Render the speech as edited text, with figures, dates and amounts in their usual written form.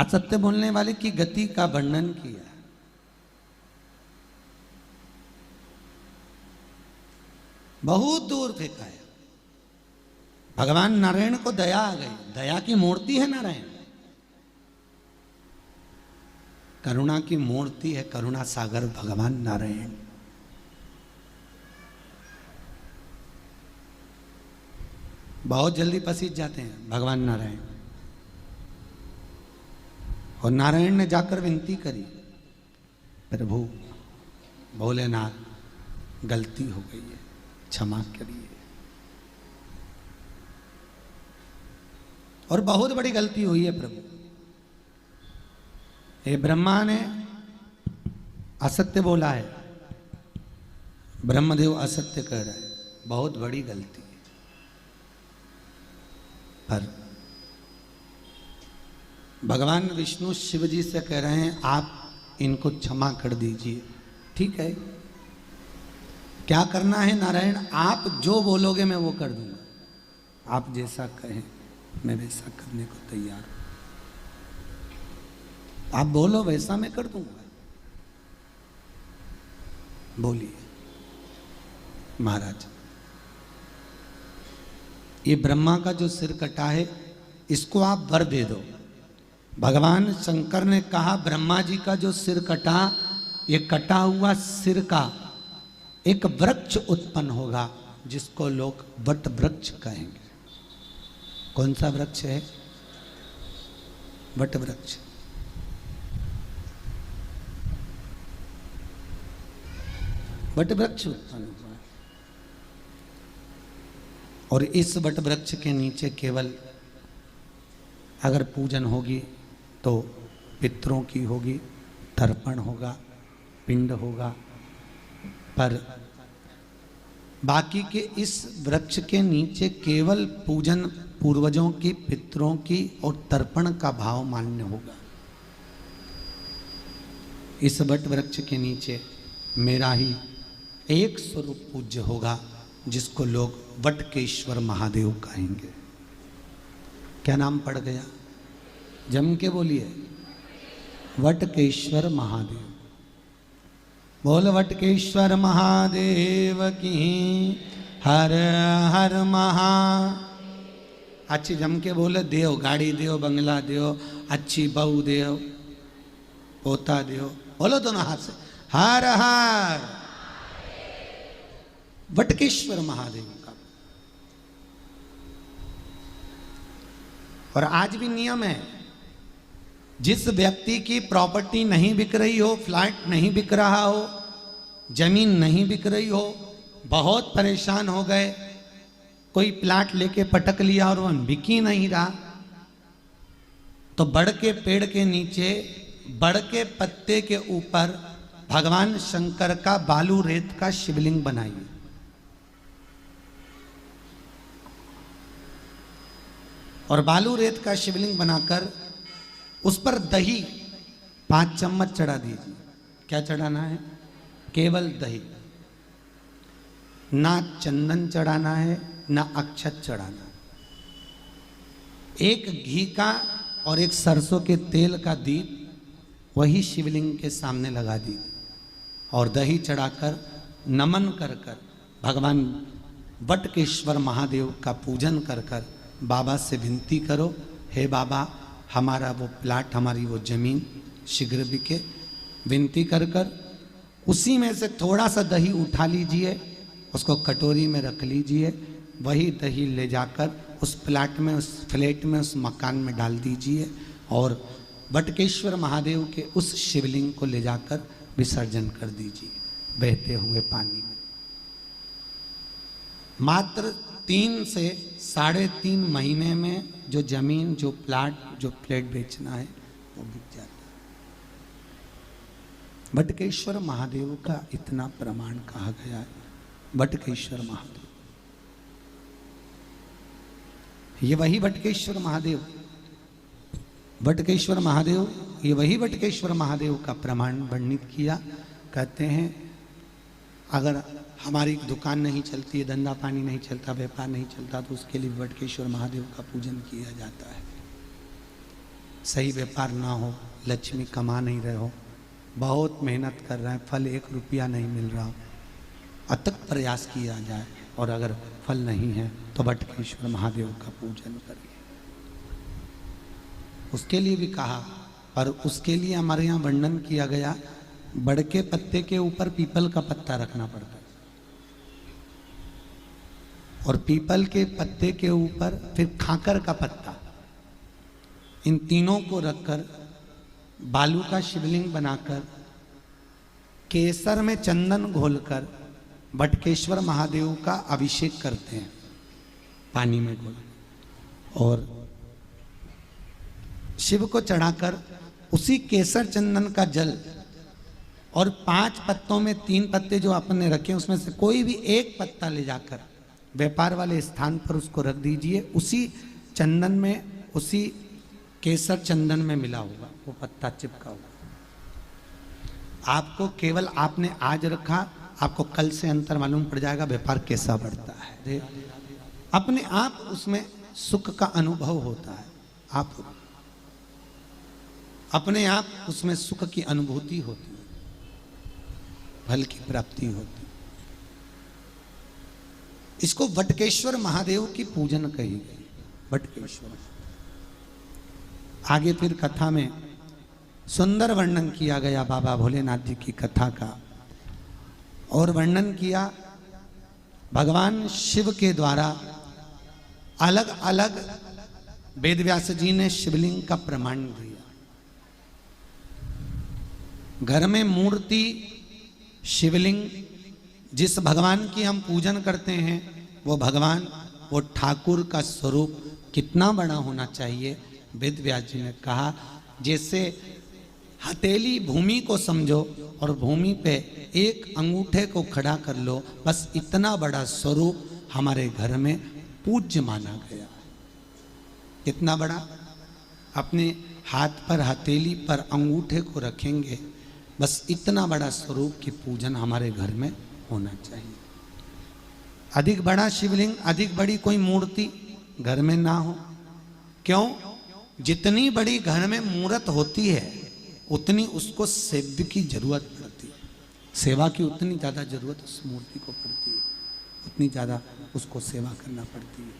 असत्य बोलने वाले की गति का वर्णन किया। बहुत दूर फेंकाया। भगवान नारायण को दया आ गई। दया की मूर्ति है नारायण, करुणा की मूर्ति है, करुणा सागर भगवान नारायण। बहुत जल्दी पसीज जाते हैं भगवान नारायण। और नारायण ने जाकर विनती करी, प्रभु भोलेनाथ गलती हो गई है, क्षमा करिए। और बहुत बड़ी गलती हुई है प्रभु। ये ब्रह्मा ने असत्य बोला है, ब्रह्मदेव असत्य कह रहा है, बहुत बड़ी गलती है। पर भगवान विष्णु शिव जी से कह रहे हैं आप इनको क्षमा कर दीजिए। ठीक है, क्या करना है नारायण, आप जो बोलोगे मैं वो कर दूंगा। आप जैसा कहें मैं वैसा करने को तैयार हूं। आप बोलो वैसा मैं कर दूंगा। बोलिए महाराज, ये ब्रह्मा का जो सिर कटा है इसको आप वर दे दो। भगवान शंकर ने कहा ब्रह्मा जी का जो सिर कटा, ये कटा हुआ सिर का एक वृक्ष उत्पन्न होगा जिसको लोग वट वृक्ष कहेंगे। कौन सा वृक्ष है? वट वृक्ष। वट वृक्ष उत्पन्न हुआ और इस वट वृक्ष के नीचे केवल अगर पूजन होगी तो पितरों की होगी, तर्पण होगा, पिंड होगा। पर बाकी के इस वृक्ष के नीचे केवल पूजन पूर्वजों की, पितरों की और तर्पण का भाव मान्य होगा। इस वट वृक्ष के नीचे मेरा ही एक स्वरूप पूज्य होगा जिसको लोग वटकेश्वर महादेव कहेंगे। क्या नाम पड़ गया? जम के बोलिए, वटकेश्वर महादेव। बोल वटकेश्वर महादेव की हर हर महा। अच्छी जम के बोले, देव गाड़ी देव, बंगला देव, अच्छी बहू देव, पोता देव। बोलो दोनों हाथ से, हर हर वटकेश्वर महादेव का। और आज भी नियम है, जिस व्यक्ति की प्रॉपर्टी नहीं बिक रही हो, फ्लैट नहीं बिक रहा हो, जमीन नहीं बिक रही हो, बहुत परेशान हो गए, कोई प्लाट लेके पटक लिया और वह बिक ही नहीं रहा, तो बड़ के पेड़ के नीचे, बड़ के पत्ते के ऊपर भगवान शंकर का बालू रेत का शिवलिंग बनाइए। और बालू रेत का शिवलिंग बनाकर उस पर दही 5 चम्मच चढ़ा दीजिए। क्या चढ़ाना है? केवल दही, ना चंदन चढ़ाना है, ना अक्षत चढ़ाना। एक घी का और एक सरसों के तेल का दीप वही शिवलिंग के सामने लगा दीजिए और दही चढ़ाकर नमन कर कर भगवान वटकेश्वर महादेव का पूजन कर कर बाबा से विनती करो, हे बाबा हमारा वो प्लाट, हमारी वो जमीन शीघ्र बिके। विनती कर कर उसी में से थोड़ा सा दही उठा लीजिए, उसको कटोरी में रख लीजिए, वही दही ले जाकर उस प्लाट में, उस फ्लैट में, उस मकान में डाल दीजिए और वटकेश्वर महादेव के उस शिवलिंग को ले जाकर विसर्जन कर दीजिए बहते हुए पानी में। मात्र 3 से 3.5 महीने में जो जमीन, जो प्लाट, जो फ्लैट बेचना है वो बिक जाता है। वटकेश्वर महादेव का इतना प्रमाण कहा गया है। वटकेश्वर महादेव, ये वही वटकेश्वर महादेव, वटकेश्वर महादेव, ये वही वटकेश्वर महादेव का प्रमाण वर्णित किया। कहते हैं अगर हमारी दुकान नहीं चलती है, धंधा पानी नहीं चलता, व्यापार नहीं चलता, तो उसके लिए वटकेश्वर महादेव का पूजन किया जाता है। सही व्यापार ना हो, लक्ष्मी कमा नहीं रहे हो, बहुत मेहनत कर रहे हैं, फल 1 रुपया नहीं मिल रहा हो, अथक प्रयास किया जाए और अगर फल नहीं है तो बटकेश्वर महादेव का पूजन करिए। उसके लिए भी कहा, पर उसके लिए हमारे यहाँ वर्णन किया गया, बड़ के पत्ते के ऊपर पीपल का पत्ता रखना पड़ता है और पीपल के पत्ते के ऊपर फिर खाकर का पत्ता, इन तीनों को रखकर बालू का शिवलिंग बनाकर केसर में चंदन घोलकर बटकेश्वर महादेव का अभिषेक करते हैं पानी में घोल, और शिव को चढ़ाकर उसी केसर चंदन का जल और 5 पत्तों में 3 पत्ते जो आपने रखे उसमें से कोई भी एक पत्ता ले जाकर व्यापार वाले स्थान पर उसको रख दीजिए। उसी चंदन में, उसी केसर चंदन में मिला होगा वो पत्ता, चिपका होगा। आपको केवल आपने आज रखा, आपको कल से अंतर मालूम पड़ जाएगा व्यापार कैसा बढ़ता है। अपने आप उसमें सुख का अनुभव होता है, आप अपने आप उसमें सुख की अनुभूति होती है, फल की प्राप्ति होती है। इसको बटकेश्वर महादेव की पूजन कही गई, बटकेश्वर। आगे फिर कथा में सुंदर वर्णन किया गया बाबा भोलेनाथ जी की कथा का, और वर्णन किया भगवान शिव के द्वारा अलग अलग वेदव्यास जी ने शिवलिंग का प्रमाण दिया। घर में मूर्ति शिवलिंग जिस भगवान की हम पूजन करते हैं वो भगवान, वो ठाकुर का स्वरूप कितना बड़ा होना चाहिए। वेदव्यास जी ने कहा जैसे हथेली भूमि को समझो और भूमि पे एक अंगूठे को खड़ा कर लो, बस इतना बड़ा स्वरूप हमारे घर में पूज्य माना गया। कितना बड़ा, अपने हाथ पर हथेली पर अंगूठे को रखेंगे, बस इतना बड़ा स्वरूप की पूजन हमारे घर में होना चाहिए। अधिक बड़ा शिवलिंग, अधिक बड़ी कोई मूर्ति घर में ना हो। क्यों? जितनी बड़ी घर में मूर्त होती है उतनी उसको सेव्य की जरूरत पड़ती है, सेवा की उतनी ज़्यादा जरूरत उस मूर्ति को पड़ती है, उतनी ज़्यादा उसको सेवा करना पड़ती है।